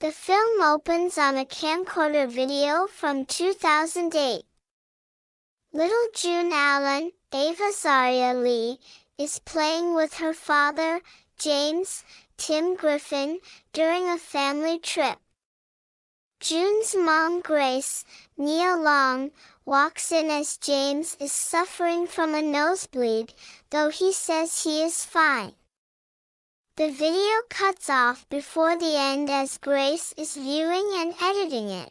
The film opens on a camcorder video from 2008. Little June Allen, Ava Zaria Lee, is playing with her father, James, Tim Griffin, during a family trip. June's mom Grace, Nia Long, walks in as James is suffering from a nosebleed, though he says he is fine. The video cuts off before the end as Grace is viewing and editing it.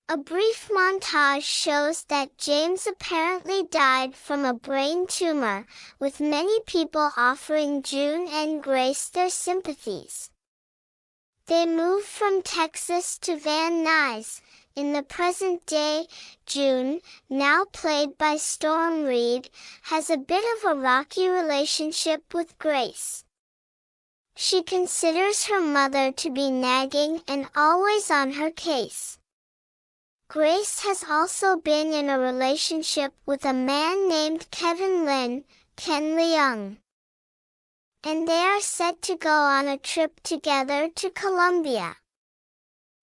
A brief montage shows that James apparently died from a brain tumor, with many people offering June and Grace their sympathies. They move from Texas to Van Nuys. In the present day, June, now played by Storm Reed, has a bit of a rocky relationship with Grace. She considers her mother to be nagging and always on her case. Grace has also been in a relationship with a man named Kevin Lin, Ken Leung. And they are set to go on a trip together to Colombia.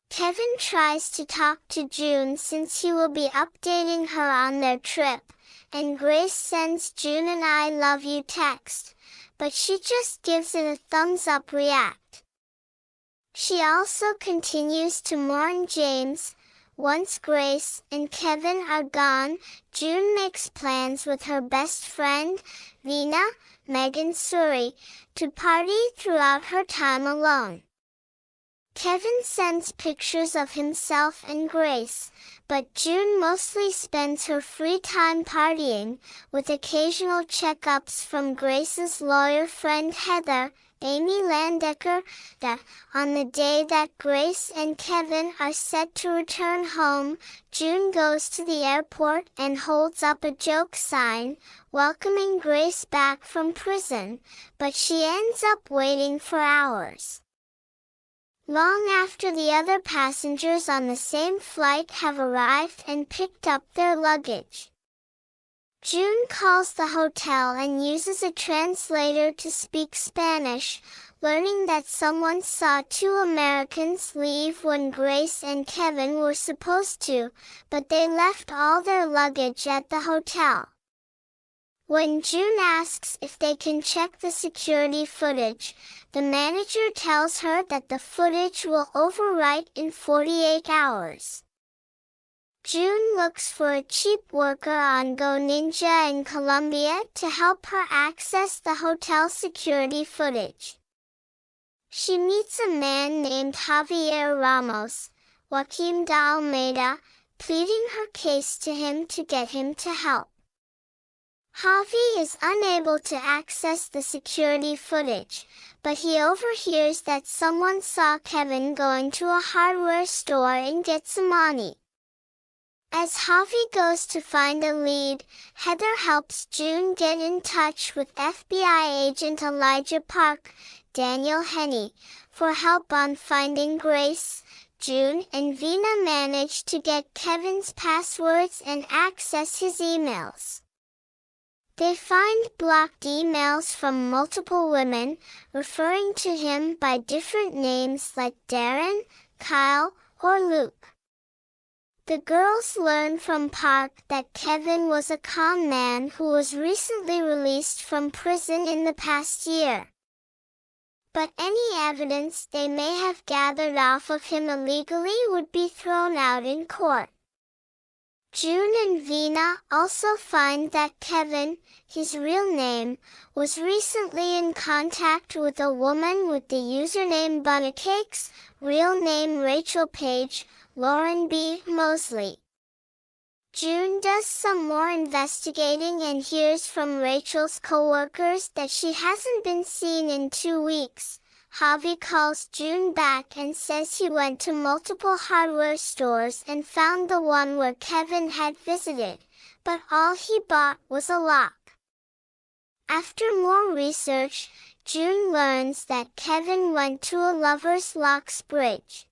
Kevin tries to talk to June since he will be updating her on their trip, and Grace sends June an "I love you" text, but she just gives it a thumbs up react. She also continues to mourn James. Once Grace and Kevin are gone, June makes plans with her best friend, Veena, Megan Suri, to party throughout her time alone. Kevin sends pictures of himself and Grace, but June mostly spends her free time partying, with occasional checkups from Grace's lawyer friend Heather, Amy Landecker. On the day that Grace and Kevin are set to return home, June goes to the airport and holds up a joke sign, welcoming Grace back from prison, but she ends up waiting for hours. Long after the other passengers on the same flight have arrived and picked up their luggage. June calls the hotel and uses a translator to speak Spanish, learning that someone saw two Americans leave when Grace and Kevin were supposed to, but they left all their luggage at the hotel. When June asks if they can check the security footage, the manager tells her that the footage will overwrite in 48 hours. June looks for a cheap worker on Go Ninja in Colombia to help her access the hotel security footage. She meets a man named Javier Ramos, Joaquim de Almeida, pleading her case to him to get him to help. Javi is unable to access the security footage, but he overhears that someone saw Kevin going to a hardware store and get some money. As Javi goes to find a lead, Heather helps June get in touch with FBI agent Elijah Park, Daniel Henney, for help on finding Grace. June and Veena manage to get Kevin's passwords and access his emails. They find blocked emails from multiple women, referring to him by different names like Darren, Kyle, or Luke. The girls learn from Park that Kevin was a con man who was recently released from prison in the past year. But any evidence they may have gathered off of him illegally would be thrown out in court. June and Veena also find that Kevin, his real name, was recently in contact with a woman with the username Bunnacakes, real name Rachel Page, Lauren B. Mosley. June does some more investigating and hears from Rachel's coworkers that she hasn't been seen in 2 weeks. Javi calls June back and says he went to multiple hardware stores and found the one where Kevin had visited, but all he bought was a lock. After more research, June learns that Kevin went to a Lover's Locks bridge.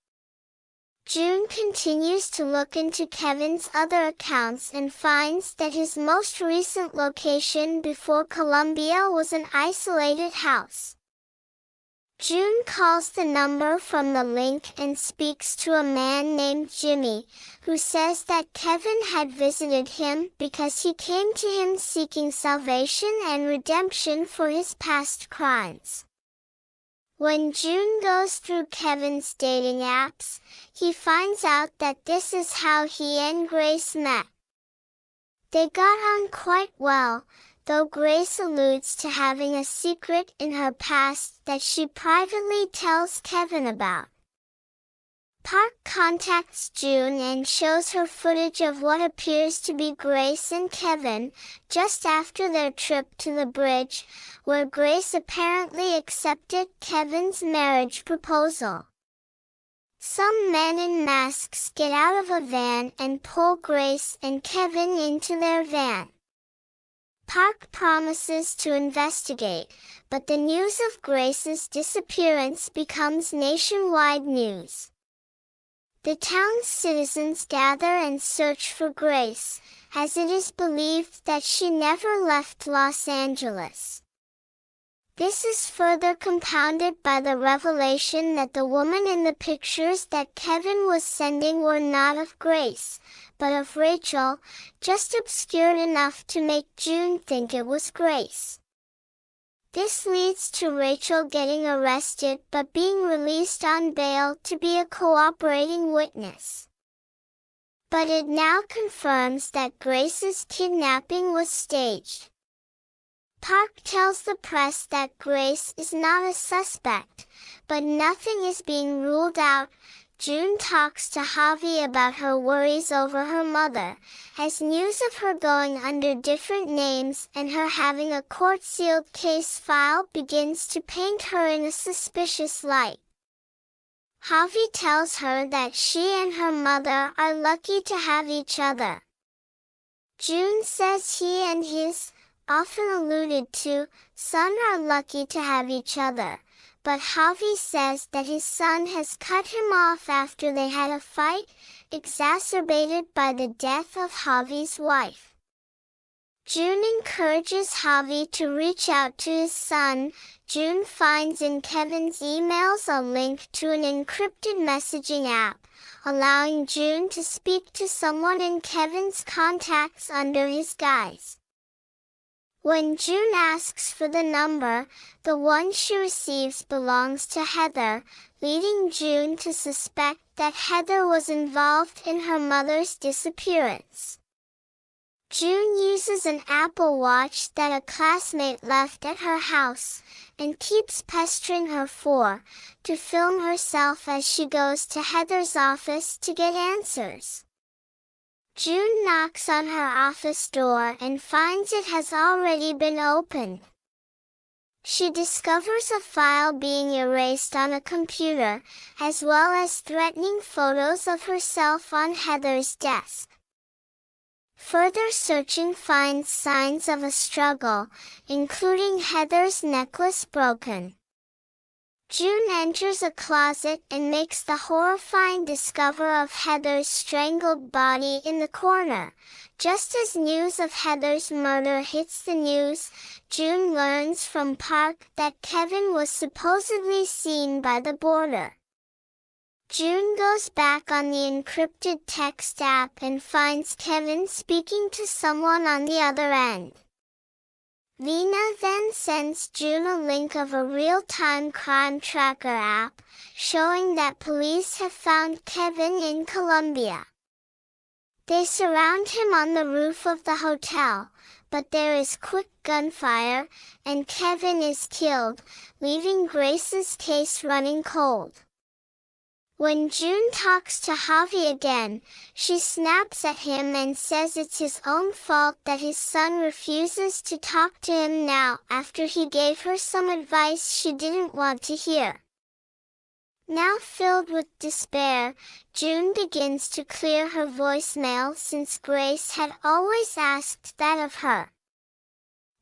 June continues to look into Kevin's other accounts and finds that his most recent location before Colombia was an isolated house. June calls the number from the link and speaks to a man named Jimmy, who says that Kevin had visited him because he came to him seeking salvation and redemption for his past crimes. When June goes through Kevin's dating apps, he finds out that this is how he and Grace met. They got on quite well, though Grace alludes to having a secret in her past that she privately tells Kevin about. Park contacts June and shows her footage of what appears to be Grace and Kevin, just after their trip to the bridge, where Grace apparently accepted Kevin's marriage proposal. Some men in masks get out of a van and pull Grace and Kevin into their van. Park promises to investigate, but the news of Grace's disappearance becomes nationwide news. The town's citizens gather and search for Grace, as it is believed that she never left Los Angeles. This is further compounded by the revelation that the woman in the pictures that Kevin was sending were not of Grace, but of Rachel, just obscured enough to make June think it was Grace. This leads to Rachel getting arrested but being released on bail to be a cooperating witness. But it now confirms that Grace's kidnapping was staged. Park tells the press that Grace is not a suspect, but nothing is being ruled out. June talks to Javi about her worries over her mother, as news of her going under different names and her having a court-sealed case file begins to paint her in a suspicious light. Javi tells her that she and her mother are lucky to have each other. June says he and his, often alluded to, son are lucky to have each other, but Javi says that his son has cut him off after they had a fight, exacerbated by the death of Javi's wife. June encourages Javi to reach out to his son. June finds in Kevin's emails a link to an encrypted messaging app, allowing June to speak to someone in Kevin's contacts under his guise. When June asks for the number, the one she receives belongs to Heather, leading June to suspect that Heather was involved in her mother's disappearance. June uses an Apple Watch that a classmate left at her house, and keeps pestering her to film herself as she goes to Heather's office to get answers. June knocks on her office door and finds it has already been opened. She discovers a file being erased on a computer, as well as threatening photos of herself on Heather's desk. Further searching finds signs of a struggle, including Heather's necklace broken. June enters a closet and makes the horrifying discovery of Heather's strangled body in the corner. Just as news of Heather's murder hits the news, June learns from Park that Kevin was supposedly seen by the border. June goes back on the encrypted text app and finds Kevin speaking to someone on the other end. Vina then sends June a link of a real-time crime tracker app, showing that police have found Kevin in Colombia. They surround him on the roof of the hotel, but there is quick gunfire, and Kevin is killed, leaving Grace's case running cold. When June talks to Javi again, she snaps at him and says it's his own fault that his son refuses to talk to him now after he gave her some advice she didn't want to hear. Now filled with despair, June begins to clear her voicemail since Grace had always asked that of her.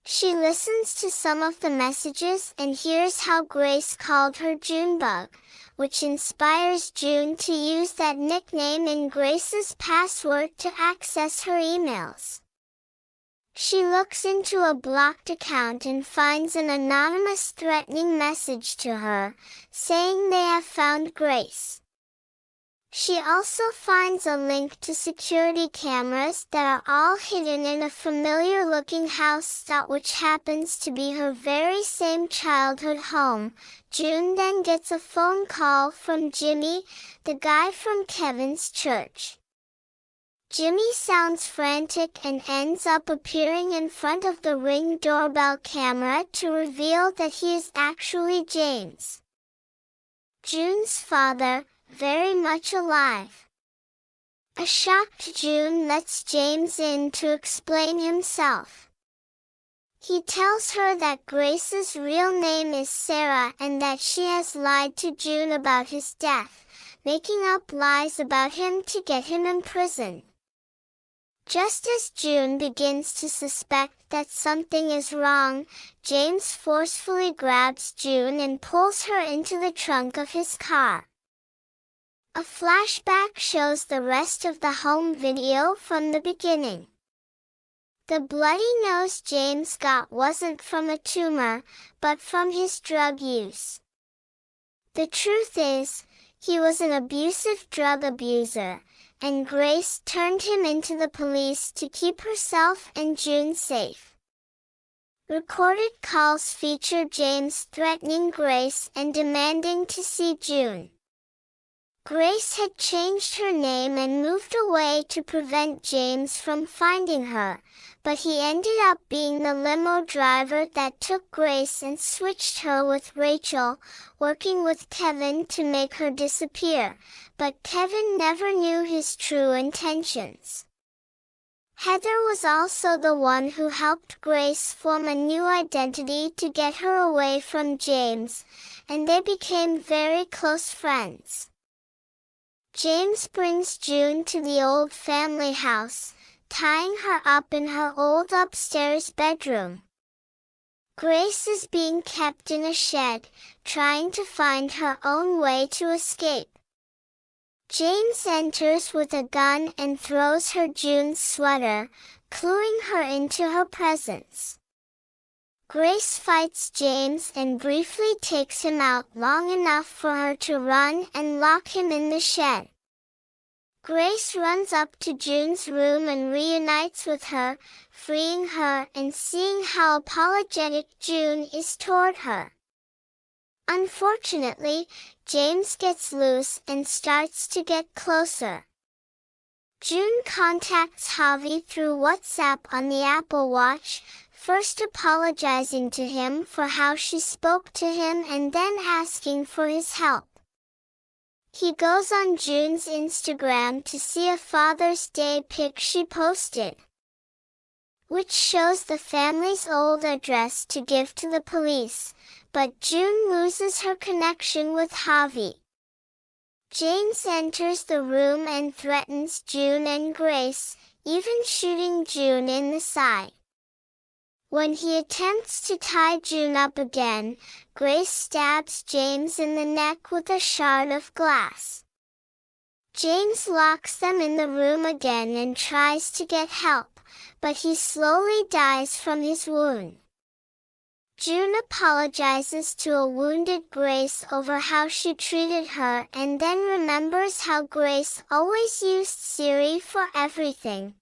She listens to some of the messages and hears how Grace called her Junebug, which inspires June to use that nickname in Grace's password to access her emails. She looks into a blocked account and finds an anonymous threatening message to her, saying they have found Grace. She also finds a link to security cameras that are all hidden in a familiar-looking house, which happens to be her very same childhood home. June then gets a phone call from Jimmy, the guy from Kevin's church. Jimmy sounds frantic and ends up appearing in front of the Ring doorbell camera to reveal that he is actually James, June's father, very much alive. A shocked June lets James in to explain himself. He tells her that Grace's real name is Sarah and that she has lied to June about his death, making up lies about him to get him imprisoned. Just as June begins to suspect that something is wrong, James forcefully grabs June and pulls her into the trunk of his car. A flashback shows the rest of the home video from the beginning. The bloody nose James got wasn't from a tumor, but from his drug use. The truth is, he was an abusive drug abuser, and Grace turned him into the police to keep herself and June safe. Recorded calls feature James threatening Grace and demanding to see June. Grace had changed her name and moved away to prevent James from finding her, but he ended up being the limo driver that took Grace and switched her with Rachel, working with Kevin to make her disappear, but Kevin never knew his true intentions. Heather was also the one who helped Grace form a new identity to get her away from James, and they became very close friends. James brings June to the old family house, tying her up in her old upstairs bedroom. Grace is being kept in a shed, trying to find her own way to escape. James enters with a gun and throws her June's sweater, cluing her into her presence. Grace fights James and briefly takes him out long enough for her to run and lock him in the shed. Grace runs up to June's room and reunites with her, freeing her and seeing how apologetic June is toward her. Unfortunately, James gets loose and starts to get closer. June contacts Javi through WhatsApp on the Apple Watch, first apologizing to him for how she spoke to him and then asking for his help. He goes on June's Instagram to see a Father's Day pic she posted, which shows the family's old address to give to the police, but June loses her connection with Javi. James enters the room and threatens June and Grace, even shooting June in the side. When he attempts to tie June up again, Grace stabs James in the neck with a shard of glass. James locks them in the room again and tries to get help, but he slowly dies from his wound. June apologizes to a wounded Grace over how she treated her and then remembers how Grace always used Siri for everything.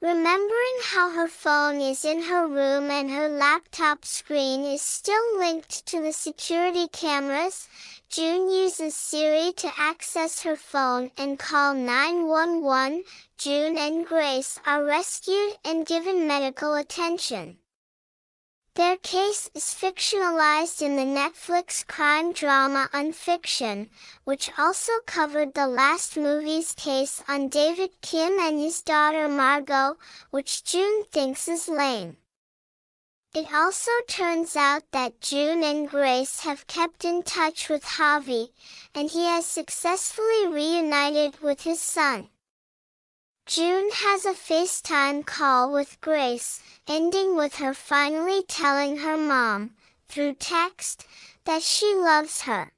Remembering how her phone is in her room and her laptop screen is still linked to the security cameras, June uses Siri to access her phone and call 911. June and Grace are rescued and given medical attention. Their case is fictionalized in the Netflix crime drama Unfiction, which also covered the last movie's case on David Kim and his daughter Margot, which June thinks is lame. It also turns out that June and Grace have kept in touch with Javi, and he has successfully reunited with his son. June has a FaceTime call with Grace, ending with her finally telling her mom, through text, that she loves her.